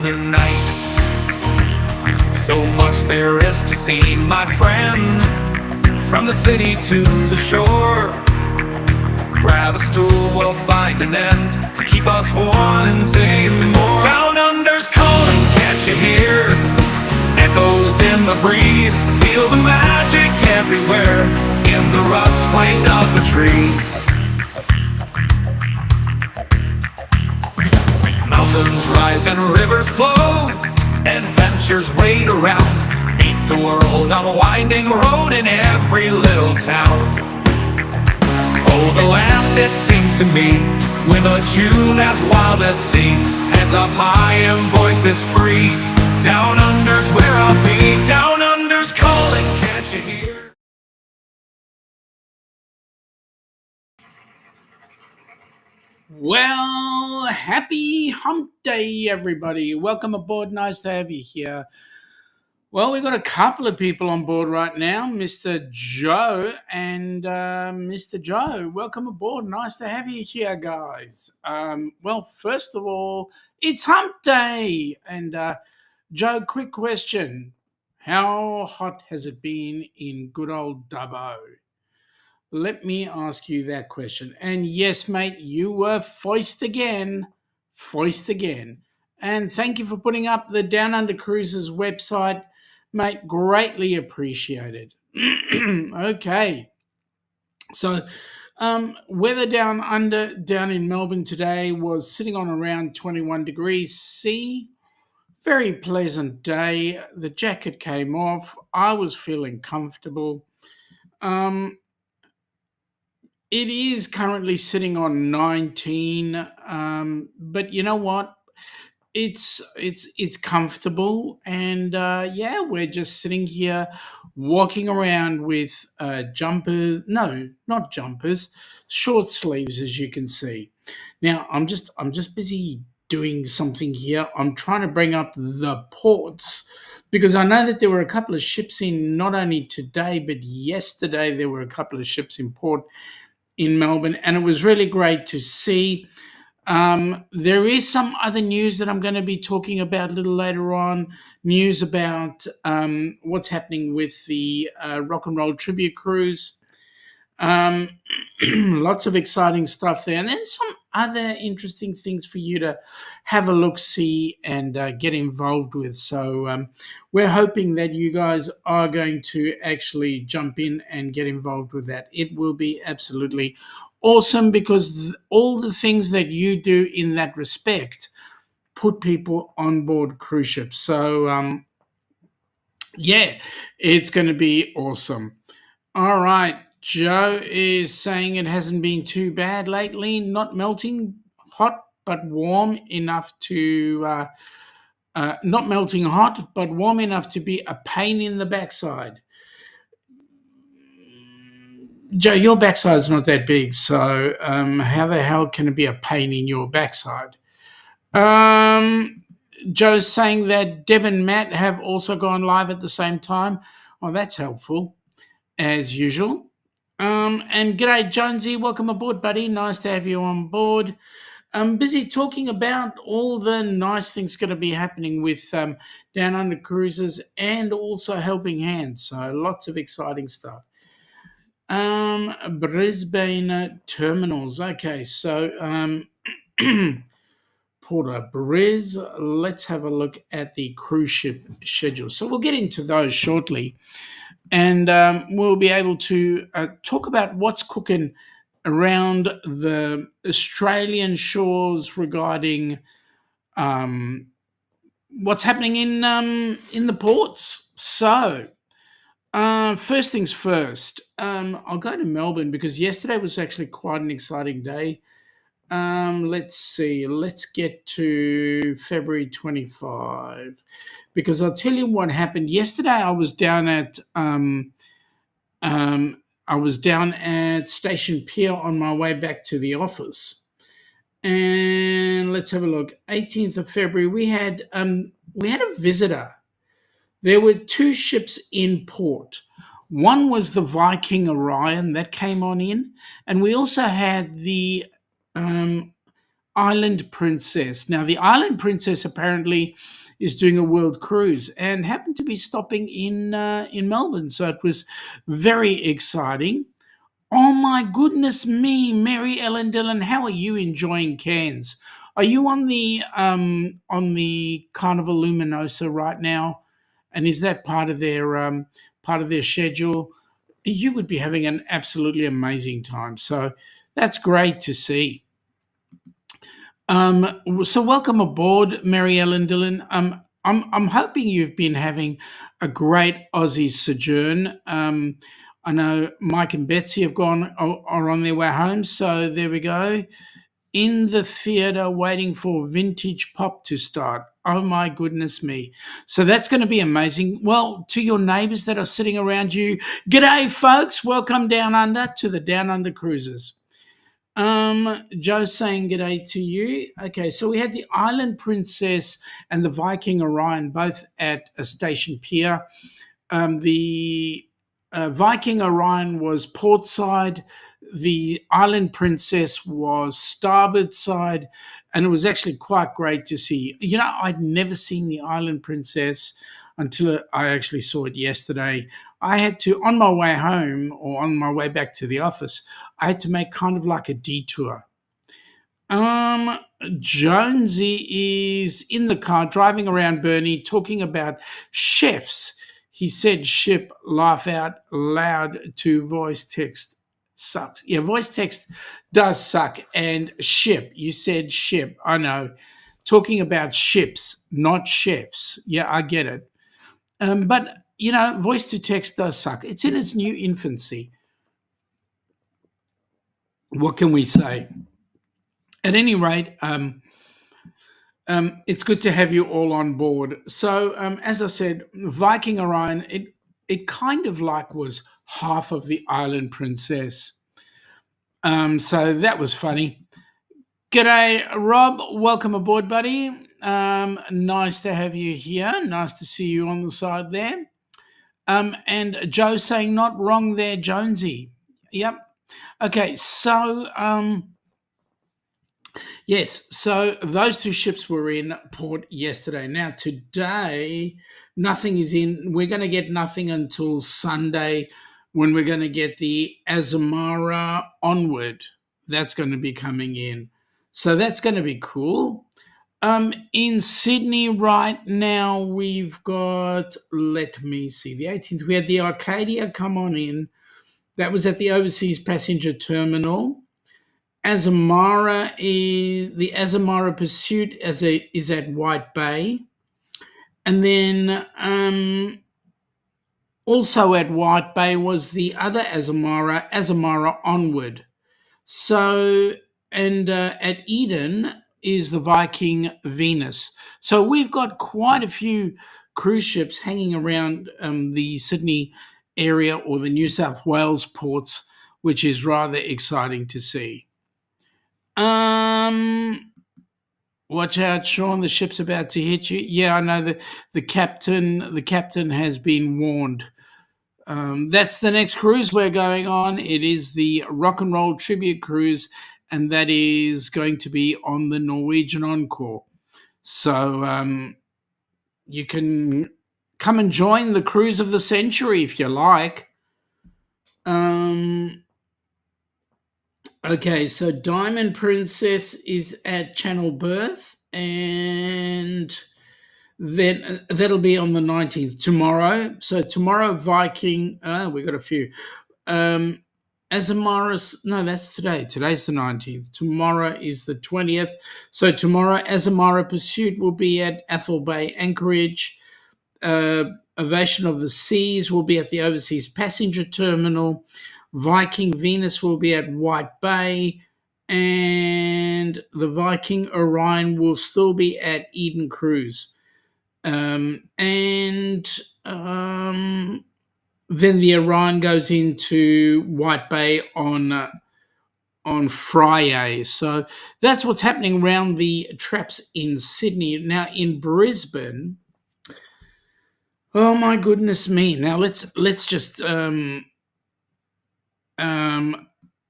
the night. So much there is to see, my friend. From the city to the shore, grab a stool, we'll find an end to keep us wanting more. Down under's calling, can't you hear? Echoes in the breeze, feel the magic everywhere, in the rustling of the trees. Mountains rise and rivers flow, adventures wait around. Meet the world on a winding road in every little town. Oh, the land, it seems to me, with a tune as wild as sea, hands up high and voices free. Down under's where I'll be. Down under's calling, can't you hear? Well, happy hump day, everybody. Welcome aboard. Nice to have you here. Well, we've got a couple of people on board right now, Mr. Joe and Mr. Joe. Welcome aboard. Nice to have you here, guys. Well, first of all, it's hump day. And Joe, quick question. How hot has it been in good old Dubbo? Let me ask you that question. And yes, mate, you were foist again. Foist again. And thank you for putting up the Down Under Cruises website, mate. Greatly appreciated. Okay. So, weather down in Melbourne today was sitting on around 21 degrees C. Very pleasant day. The jacket came off. I was feeling comfortable. Um, It is currently sitting on 19, but you know what? It's comfortable, and yeah, we're just sitting here walking around with jumpers. No, not jumpers, short sleeves, as you can see. Now, I'm just busy doing something here. I'm trying to bring up the ports because I know that there were a couple of ships in not only today but yesterday. There were a couple of ships in port in Melbourne, and it was really great to see. There is some other news that I'm going to be talking about a little later on. News about what's happening with the Rock and Roll Tribute Cruise. Um, Lots of exciting stuff there, and then some other interesting things for you to have a look, see, and get involved with. So we're hoping that you guys are going to actually jump in and get involved with that. It will be absolutely awesome because all the things that you do in that respect put people on board cruise ships. So yeah, it's going to be awesome. All right. Joe is saying it hasn't been too bad lately. Not melting hot, but warm enough to, not melting hot, but warm enough to be a pain in the backside. Joe, your backside's not that big, so how the hell can it be a pain in your backside? Um, Joe's saying that Deb and Matt have also gone live at the same time. Well, that's helpful, as usual. And g'day, Jonesy. Welcome aboard, buddy. Nice to have you on board. I'm busy talking about all the nice things going to be happening with Down Under Cruises and also Helping Hands. So lots of exciting stuff. Brisbane terminals. Okay, so Porter Briz. Let's have a look at the cruise ship schedule. So we'll get into those shortly, and we'll be able to talk about what's cooking around the Australian shores regarding what's happening in the ports. So first things first, I'll go to Melbourne because yesterday was actually quite an exciting day. Let's see. Let's get to February 25 because I'll tell you what happened yesterday. I was down at Station Pier on my way back to the office, and let's have a look. 18th of February, we had a visitor. There were two ships in port. One was the Viking Orion that came on in, and we also had the Island Princess. Now, the Island Princess apparently is doing a world cruise and happened to be stopping in Melbourne, so it was very exciting. Oh my goodness me, Mary Ellen Dillon, how are you enjoying Cairns? Are you on the Carnival Luminosa right now? And is that part of their schedule? You would be having an absolutely amazing time. So that's great to see. So welcome aboard, Mary Ellen Dillon. I'm hoping you've been having a great Aussie sojourn. I know Mike and Betsy are on their way home, so there we go. In the theatre, waiting for Vintage Pop to start. Oh my goodness me! So that's going to be amazing. Well, to your neighbours that are sitting around you, g'day, folks. Welcome down under to the Down Under Cruises. Joe's saying g'day to you. Okay, so we had the Island Princess and the Viking Orion both at a station pier. The Viking Orion was port side, the Island Princess was starboard side, and it was actually quite great to see. You know, I'd never seen the Island Princess until I actually saw it yesterday. I had to, on my way home or on my way back to the office, I had to make kind of like a detour. Um, Jonesy is in the car driving around Burnie talking about chefs. He said ship, laugh out loud to voice text. Sucks. Yeah, voice text does suck. And ship, you said ship. I know. Talking about ships, not chefs. Yeah, I get it. But, you know, voice to text does suck. It's in its new infancy. What can we say? At any rate, it's good to have you all on board. So, as I said, Viking Orion, it kind of like was half of the Island Princess. So that was funny. G'day, Rob. Welcome aboard, buddy. Nice to have you here. Nice to see you on the side there. And Joe saying not wrong there, Jonesy. Yep. Okay, so yes, so those two ships were in port yesterday. Now, today, nothing is in. We're going to get nothing until Sunday when we're going to get the Azamara Onward. That's going to be coming in. So that's going to be cool. In Sydney right now, we've got, let me see, the 18th, we had the Arcadia come on in. That was at the Overseas Passenger Terminal. Azamara is the Azamara Pursuit is at White Bay, and then also at White Bay was the other Azamara Onward. So and at Eden is the Viking Venus. So we've got quite a few cruise ships hanging around the Sydney area or the New South Wales ports, which is rather exciting to see. Watch out, Sean. The ship's about to hit you. Yeah, I know that the captain has been warned. That's the next cruise we're going on. It is the Rock and Roll Tribute Cruise, and that is going to be on the Norwegian Encore. So you can come and join the cruise of the century if you like. Okay, so Diamond Princess is at Channel Birth, and then that'll be on the 19th, tomorrow. So tomorrow, Viking, we got a few. Azamara, no, that's today. Today's the 19th. Tomorrow is the 20th. So tomorrow, Azamara Pursuit will be at Athol Bay, Anchorage. Ovation of the Seas will be at the Overseas Passenger Terminal. Viking Venus will be at White Bay, and the Viking Orion will still be at Eden Cruise. Then the Orion goes into White Bay on Friday. So that's what's happening around the traps in Sydney. Now in Brisbane, oh my goodness me! Now let's just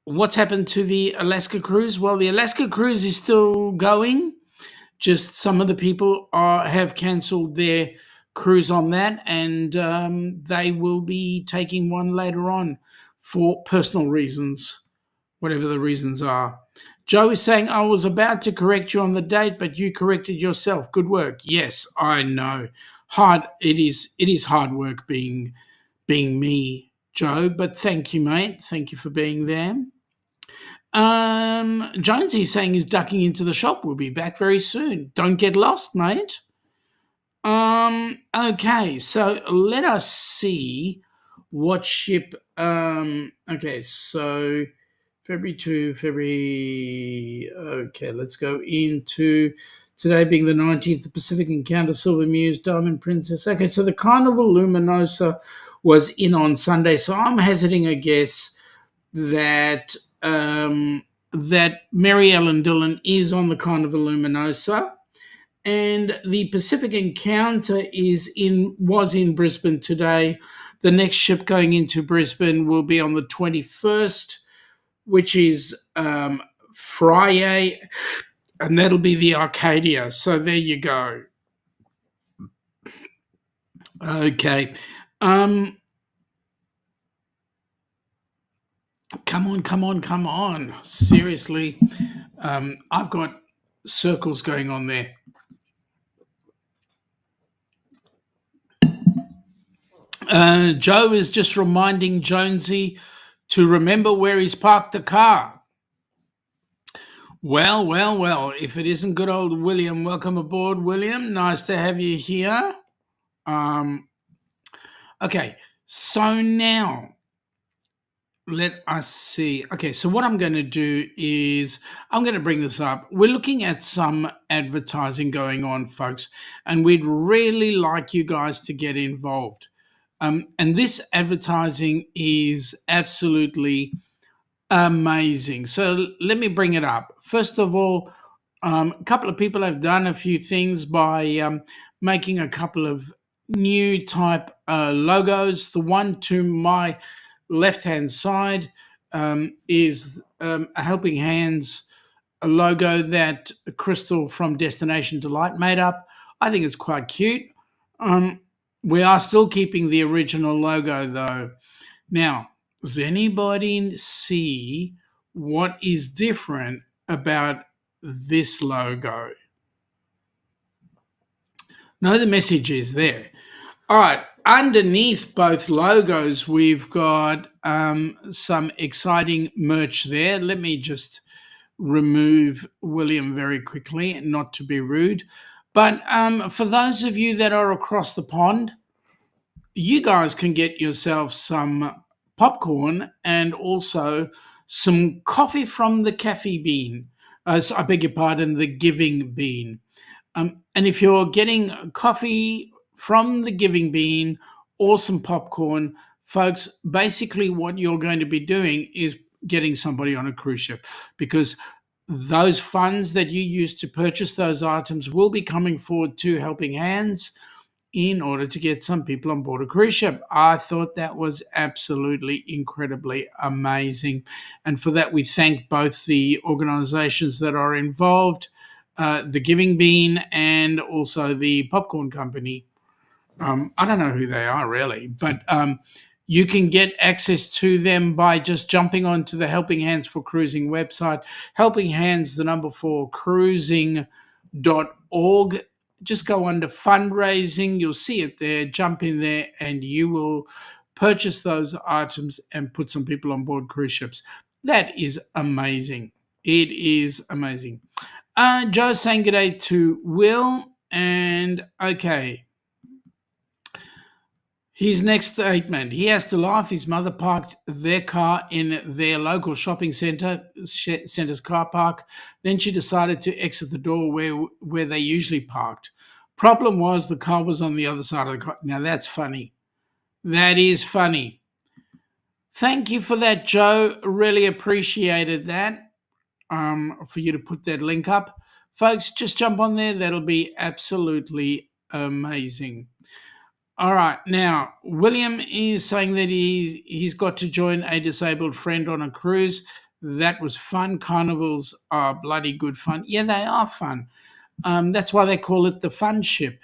What's happened to the Alaska cruise? Well, the Alaska cruise is still going. Just some of the people have cancelled their cruise on that, and they will be taking one later on for personal reasons, whatever the reasons are. Joe is saying, I was about to correct you on the date, but you corrected yourself. Good work. Yes, I know. Hard. It is hard work being me, Joe. But thank you, mate. Thank you for being there. Jonesy saying he's ducking into the shop. We'll be back very soon. Don't get lost, mate. Okay, so let us see what ship. Okay, so February to February. Okay, let's go into today being the 19th, the Pacific Encounter, Silver Muse, Diamond Princess. Okay, so the Carnival Luminosa was in on Sunday, so I'm hazarding a guess that that Mary Ellen Dillon is on the Carnival Luminosa, and the Pacific Encounter was in Brisbane today. The next ship going into Brisbane will be on the 21st, which is Friday, and that'll be the Arcadia. So there you go. Okay. Come on. Seriously. I've got circles going on there. Joe is just reminding Jonesy to remember where he's parked the car. Well. If it isn't good old William, welcome aboard, William. Nice to have you here. Okay, so now let us see. Okay, so what I'm going to do is I'm going to bring this up. We're looking at some advertising going on, folks, and we'd really like you guys to get involved. And this advertising is absolutely amazing. So let me bring it up. First of all, a couple of people have done a few things by making a couple of new type logos. The one to my left-hand side is a Helping Hands logo that Crystal from Destination Delight made up. I think it's quite cute. We are still keeping the original logo though. Now, does anybody see what is different about this logo? No, the message is there. All right, underneath both logos, we've got some exciting merch there. Let me just remove William very quickly, not to be rude. But for those of you that are across the pond, you guys can get yourself some popcorn and also some coffee from the Cafe Bean. I beg your pardon, the Giving Bean. And if you're getting coffee from the Giving Bean or some popcorn, folks, basically what you're going to be doing is getting somebody on a cruise ship, because those funds that you use to purchase those items will be coming forward to Helping Hands in order to get some people on board a cruise ship. I thought that was absolutely incredibly amazing. And for that, we thank both the organizations that are involved, the Giving Bean and also the Popcorn Company. I don't know who they are really, but you can get access to them by just jumping onto the Helping Hands for Cruising website, Helping Hands, the number 4, cruising.org. Just go under fundraising. You'll see it there. Jump in there and you will purchase those items and put some people on board cruise ships. That is amazing. It is amazing. Joe's saying good day to Will. And okay. His next statement, he has to laugh. His mother parked their car in their local shopping centre's car park. Then she decided to exit the door where they usually parked. Problem was the car was on the other side of the car. Now that's funny. That is funny. Thank you for that, Joe. Really appreciated that, for you to put that link up. Folks, just jump on there. That'll be absolutely amazing. All right. Now, William is saying that he's got to join a disabled friend on a cruise. That was fun. Carnivals are bloody good fun. Yeah, they are fun. That's why they call it the fun ship.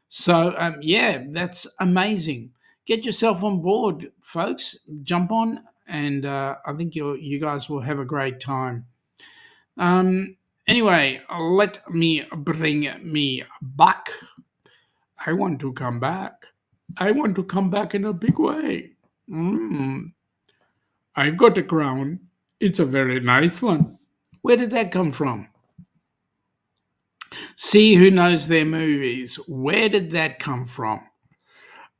So, yeah, that's amazing. Get yourself on board, folks. Jump on, and I think you guys will have a great time. Anyway, let me bring me back. I want to come back. I want to come back in a big way. Mm, I've got a crown. It's a very nice one. Where did that come from? See who knows their movies. Where did that come from?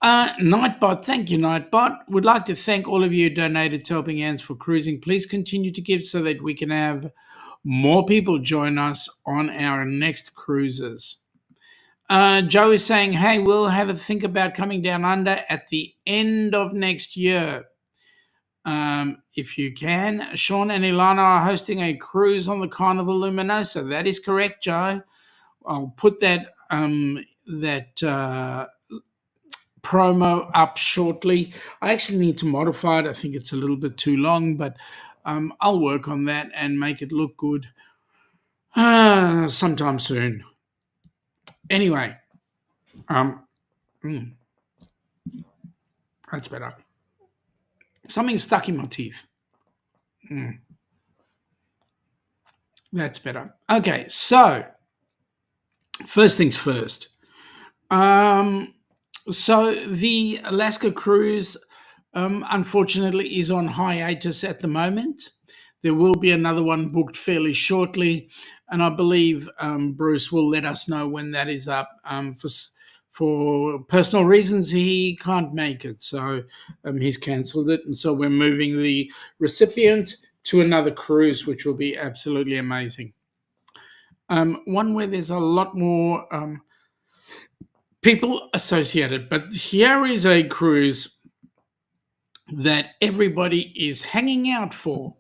Nightbot, thank you, Nightbot. Would like to thank all of you who donated to Helping Hands for Cruising. Please continue to give so that we can have more people join us on our next cruises. Joe is saying, hey, we'll have a think about coming down under at the end of next year. If you can. Sean and Ilana are hosting a cruise on the Carnival Luminosa. That is correct, Joe. I'll put that promo up shortly. I actually need to modify it. I think it's a little bit too long, but I'll work on that and make it look good sometime soon. Anyway, that's better. Something stuck in my teeth. That's better. Okay, so first things first. So the Alaska cruise, unfortunately, is on hiatus at the moment. There will be another one booked fairly shortly, and I believe Bruce will let us know when that is up. For personal reasons, he can't make it, so he's cancelled it, and so we're moving the recipient to another cruise, which will be absolutely amazing. One where there's a lot more people associated, but here is a cruise that everybody is hanging out for.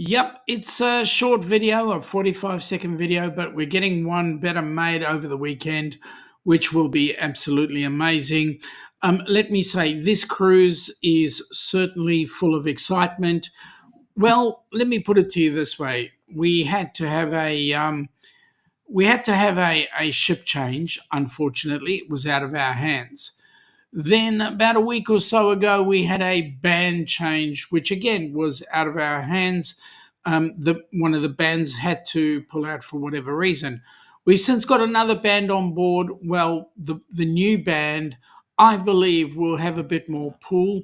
Yep, it's a short video, a 45-second video, but we're getting one better made over the weekend, which will be absolutely amazing. Let me say, this cruise is certainly full of excitement. Well, let me put it to you this way: we had to have a ship change. Unfortunately, it was out of our hands. Then, about a week or so ago, we had a band change, which again was out of our hands. One of the bands had to pull out for whatever reason. We've since got another band on board. Well, the new band, I believe, will have a bit more pull.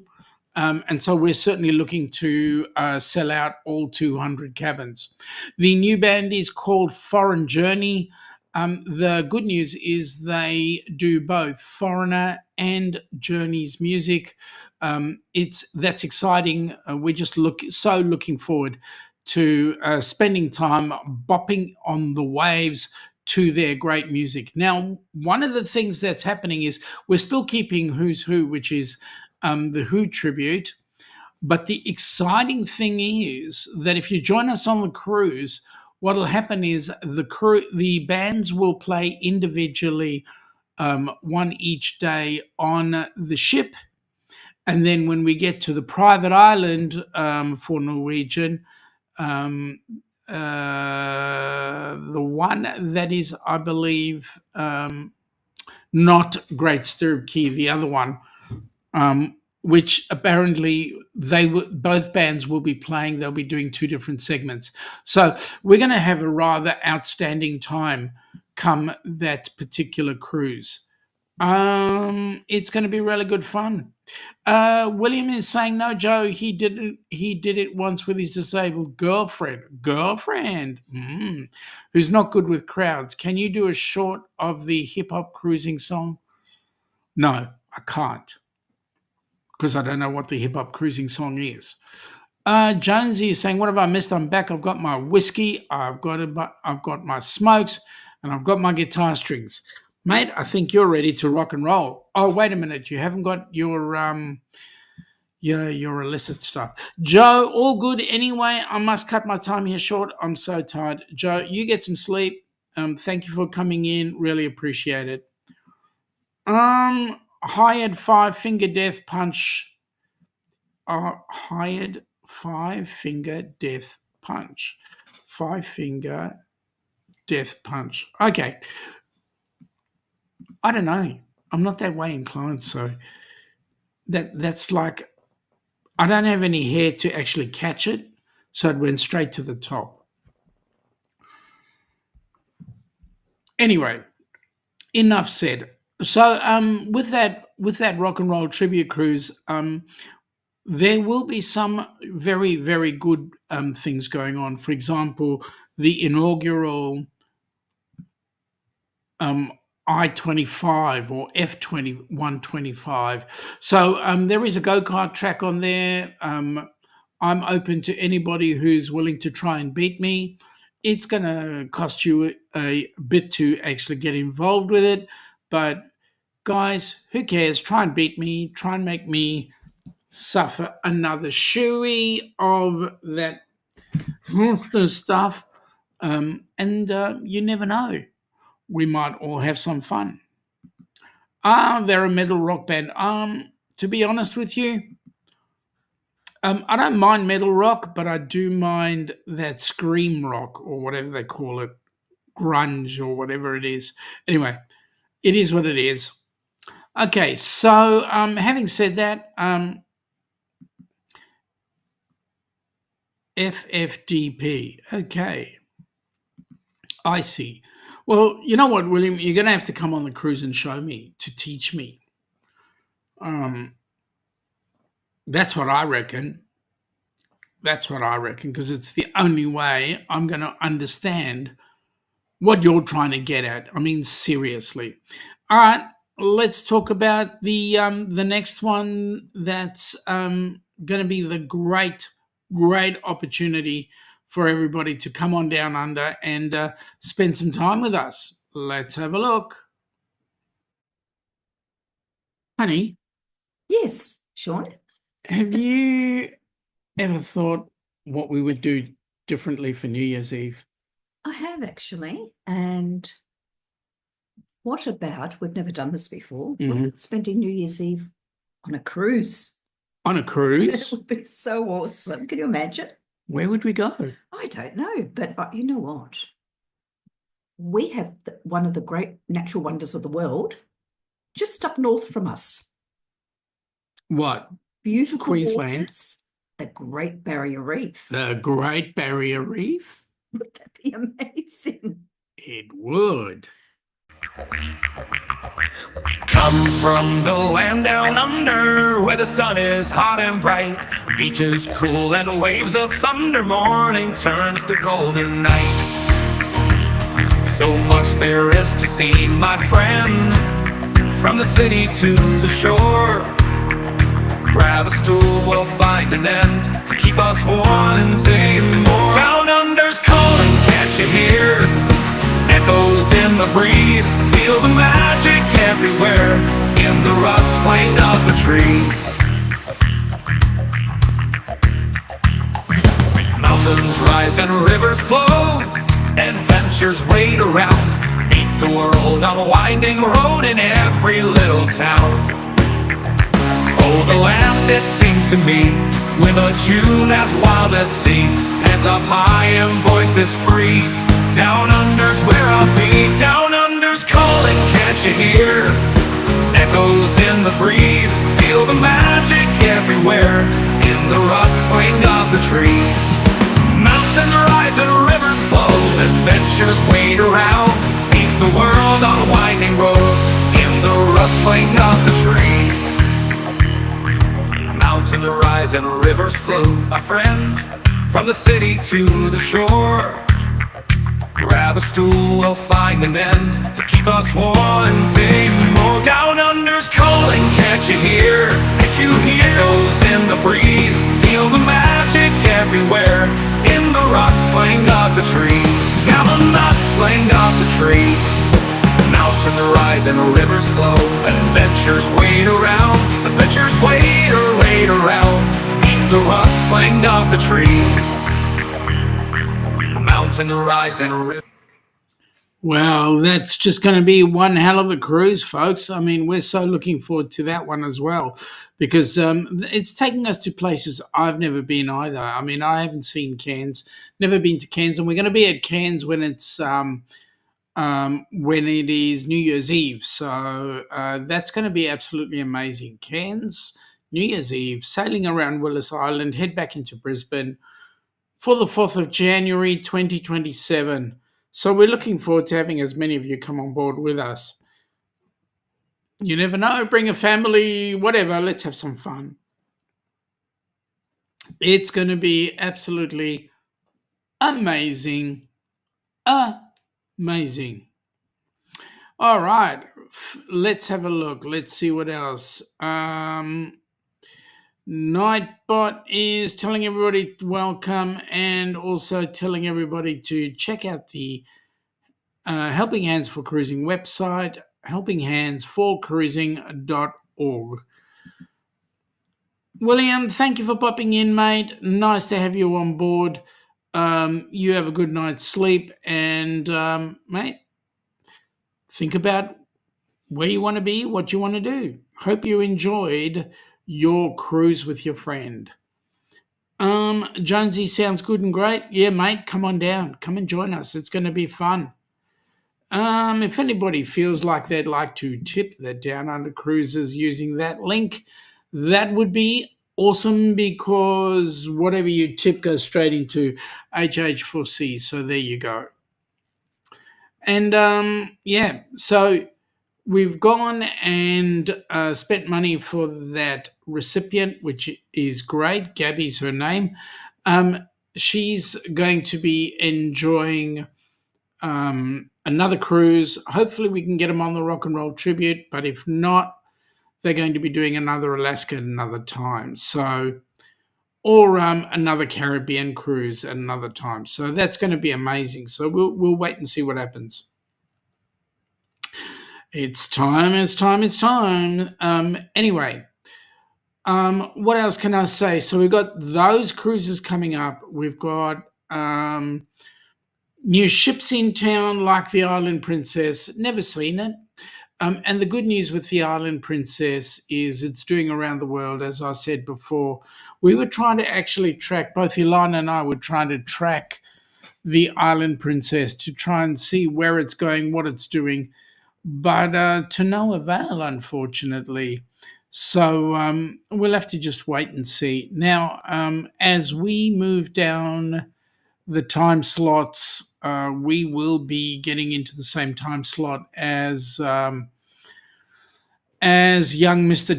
And so we're certainly looking to sell out all 200 cabins. The new band is called Foreign Journey. The good news is they do both Foreigner and Journey's music. That's exciting. We're just looking forward to spending time bopping on the waves to their great music. Now, one of the things that's happening is we're still keeping Who's Who, which is the Who tribute. But the exciting thing is that if you join us on the cruise, what'll happen is the bands will play individually, one each day on the ship, and then when we get to the private island for Norwegian, the one that is, I believe, not Great Stirrup Key, the other one, which apparently both bands will be playing. They'll be doing two different segments. So we're going to have a rather outstanding time come that particular cruise. It's going to be really good fun. William is saying, no, Joe, he did it once with his disabled girlfriend, who's not good with crowds. Can you do a short of the hip-hop cruising song? No, I can't, because I don't know what the hip-hop cruising song is. Jonesy is saying, what have I missed? I'm back. I've got my whiskey, I've got my smokes, and I've got my guitar strings. Mate, I think you're ready to rock and roll. Oh, wait a minute. You haven't got your your illicit stuff. Joe, all good anyway. I must cut my time here short. I'm so tired. Joe, you get some sleep. Thank you for coming in. Really appreciate it. Hired 5-finger death punch. Hired 5-finger death punch. 5-finger death punch. Okay. I don't know. I'm not that way inclined, so that's like I don't have any hair to actually catch it, so it went straight to the top. Anyway, enough said. So with that rock and roll tribute cruise, there will be some very, very good things going on. For example, the inaugural I-25 or F-125. So there is a go-kart track on there. I'm open to anybody who's willing to try and beat me. It's going to cost you a bit to actually get involved with it. But guys, who cares? Try and beat me. Try and make me suffer another shoey of that monster stuff. And you never know. We might all have some fun. They're a metal rock band. To be honest with you, I don't mind metal rock, but I do mind that scream rock or whatever they call it, grunge or whatever it is. Anyway, it is what it is. Okay, so having said that, FFDP. Okay, I see. Well, you know what, William? You're going to have to come on the cruise and show me, to teach me. That's what I reckon. That's what I reckon, because it's the only way I'm going to understand what you're trying to get at. I mean, seriously. All right, let's talk about the next one that's going to be the great opportunity for everybody to come on down under and spend some time with us. Let's have a look. Honey. Yes, Sean. Have you ever thought what we would do differently for New Year's Eve? I have actually. And what about, we've never done this before, what about spending New Year's Eve on a cruise? On a cruise? It would be so awesome. Can you imagine? Where would we go? I don't know, but you know what? We have one of the great natural wonders of the world just up north from us. What? Beautiful Queensland? waters, the Great Barrier Reef. The Great Barrier Reef? Would that be amazing? It would. Come from the land down under, where the sun is hot and bright, beaches cool and waves of thunder, morning turns to golden night. So much there is to see, my friend, from the city to the shore. Grab a stool, we'll find an end to keep us wanting more. Down under's calling, can't you hear? Echoes in the breeze, feel the magic everywhere, in the rustling of the trees. Mountains rise and rivers flow, adventures wait around, meet the world on a winding road in every little town. Oh, the land, it seems to me, with a tune as wild as sea, hands up high and voices free. Down under's where I'll be. Down under's calling, can't you hear? Echoes in the breeze, feel the magic everywhere, in the rustling of the trees. Mountains rise and rivers flow, adventures wait around, meet the world on a winding road, in the rustling of the trees. Mountains rise and rivers flow, my friend, from the city to the shore. Grab a stool, we'll find an end to keep us wanting more. Down under's calling, can't you hear? Can't you hear? Echoes in the breeze, feel the magic everywhere, in the rustling of the trees. Now the rustling of the trees. Mountains rise and rivers flow, adventures wait around, adventures wait around, the rustling of the trees, mountain rise and river. Well, that's just going to be one hell of a cruise, folks. I mean, we're so looking forward to that one as well because it's taking us to places I've never been either. I mean, I haven't seen Cairns, never been to Cairns, and we're going to be at Cairns when it is New Year's Eve. So that's going to be absolutely amazing. Cairns, New Year's Eve, sailing around Willis Island, head back into Brisbane for the 4th of January 2027. So we're looking forward to having as many of you come on board with us. You never know, bring a family, whatever, let's have some fun. It's going to be absolutely amazing. Amazing. All right, let's have a look. Let's see what else. Nightbot is telling everybody welcome and also telling everybody to check out the Helping Hands for Cruising website, helpinghandsforcruising.org. William, thank you for popping in, mate. Nice to have you on board. You have a good night's sleep and, mate, think about where you want to be, what you want to do. Hope you enjoyed your cruise with your friend. Jonesy sounds good and great. Yeah, mate, come on down. Come and join us. It's going to be fun. If anybody feels like they'd like to tip the Downunder cruises using that link, that would be awesome because whatever you tip goes straight into HH4C. So there you go. And yeah, so we've gone and spent money for that recipient, which is great. Gabby's her name. She's going to be enjoying another cruise. Hopefully we can get them on the Rock and Roll Tribute, but if not, they're going to be doing another Alaska at another time. So, or another Caribbean cruise at another time. So that's going to be amazing. So we'll wait and see what happens. It's time. Anyway, what else can I say? So we've got those cruises coming up. We've got new ships in town like the Island Princess. Never seen it. And the good news with the Island Princess is it's doing around the world, as I said before. We were trying to actually track, both Ilana and I were trying to track the Island Princess to try and see where it's going, what it's doing, but to no avail, unfortunately. So we'll have to just wait and see. Now, as we move down the time slots, we will be getting into the same time slot as young Mr.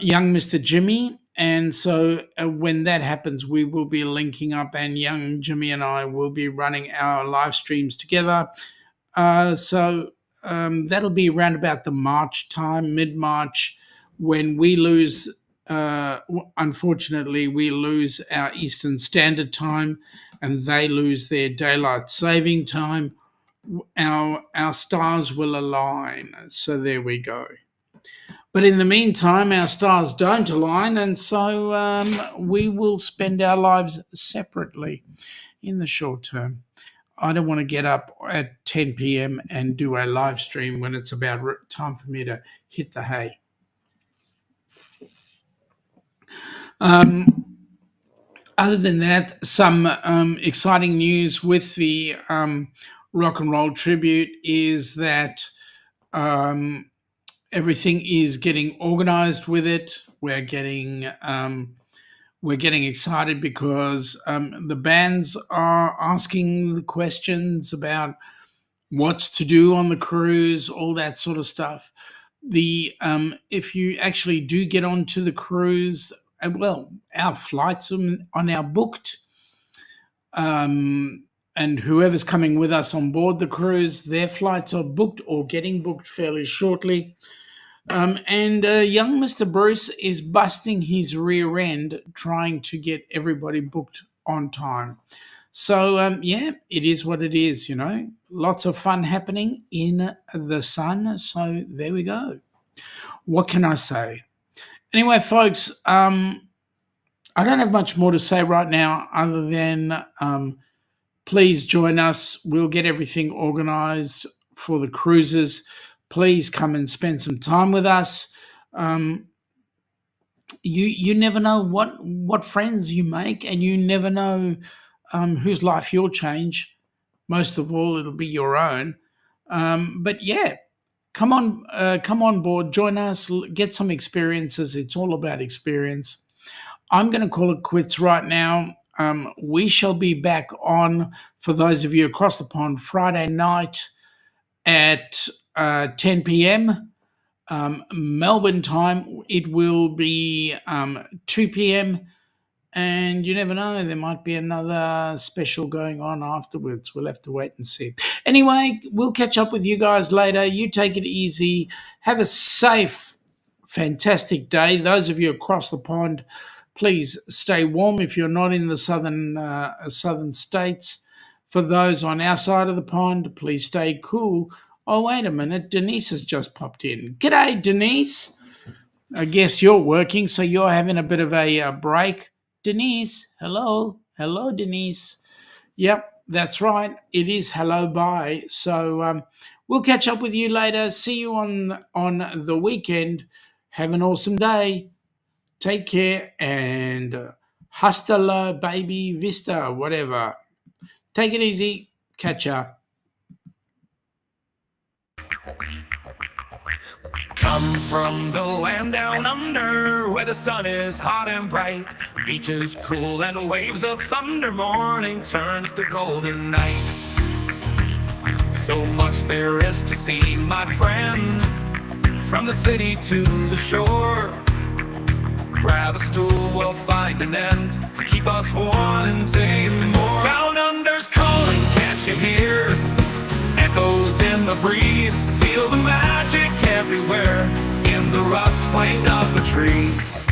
young Mr. Jimmy. And so when that happens, we will be linking up and young Jimmy and I will be running our live streams together. So that'll be around about the March time, mid-March, when we lose, unfortunately, we lose our Eastern Standard Time and they lose their daylight saving time. Our stars will align. So there we go. But in the meantime, our stars don't align, and so we will spend our lives separately in the short term. I don't want to get up at 10 p.m. and do a live stream when it's about time for me to hit the hay. Other than that, some exciting news with the Rock and Roll Tribute is that everything is getting organized with it. We're getting excited because the bands are asking the questions about what's to do on the cruise, all that sort of stuff. If you actually do get onto the cruise, well, our flights are now booked. And whoever's coming with us on board the cruise, their flights are booked or getting booked fairly shortly. And young Mr. Bruce is busting his rear end trying to get everybody booked on time. So, yeah, it is what it is, Lots of fun happening in the sun. So there we go. What can I say? Anyway, folks, I don't have much more to say right now other than please join us. We'll get everything organized for the cruises. Please come and spend some time with us. Um, you never know what friends you make, and you never know whose life you'll change. Most of all, it'll be your own. But yeah, come on board, join us, get some experiences. It's all about experience. I'm going to call it quits right now. We shall be back on, for those of you across the pond, Friday night at 10 p.m. Melbourne time. It will be 2 p.m. And you never know, there might be another special going on afterwards. We'll have to wait and see. Anyway, we'll catch up with you guys later. You take it easy. Have a safe, fantastic day. Those of you across the pond, please stay warm if you're not in the southern states. For those on our side of the pond, please stay cool. Oh, wait a minute. Denise has just popped in. G'day, Denise. I guess you're working, so you're having a bit of a break. Denise, hello. Hello, Denise. Yep, that's right. It is hello, bye. So we'll catch up with you later. See you on the weekend. Have an awesome day. Take care and hasta la baby vista, whatever. Take it easy. Catch ya. Come from the land down under, where the sun is hot and bright, beaches cool and waves of thunder. Morning turns to golden night. So much there is to see, my friend, from the city to the shore. Grab a stool, we'll find an end to keep us wanting more. Down under's calling, can't you hear? Echoes in the breeze, feel the magic everywhere, in the rustling of the trees.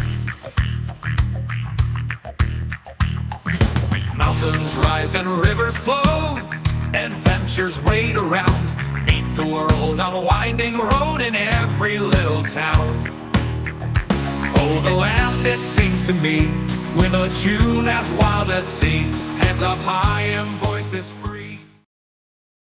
Mountains rise and rivers flow, adventures wait around. Meet the world on a winding road in every little town. Oh, the land, it seems to me, with a tune as wild as sea, hands up high and voices free.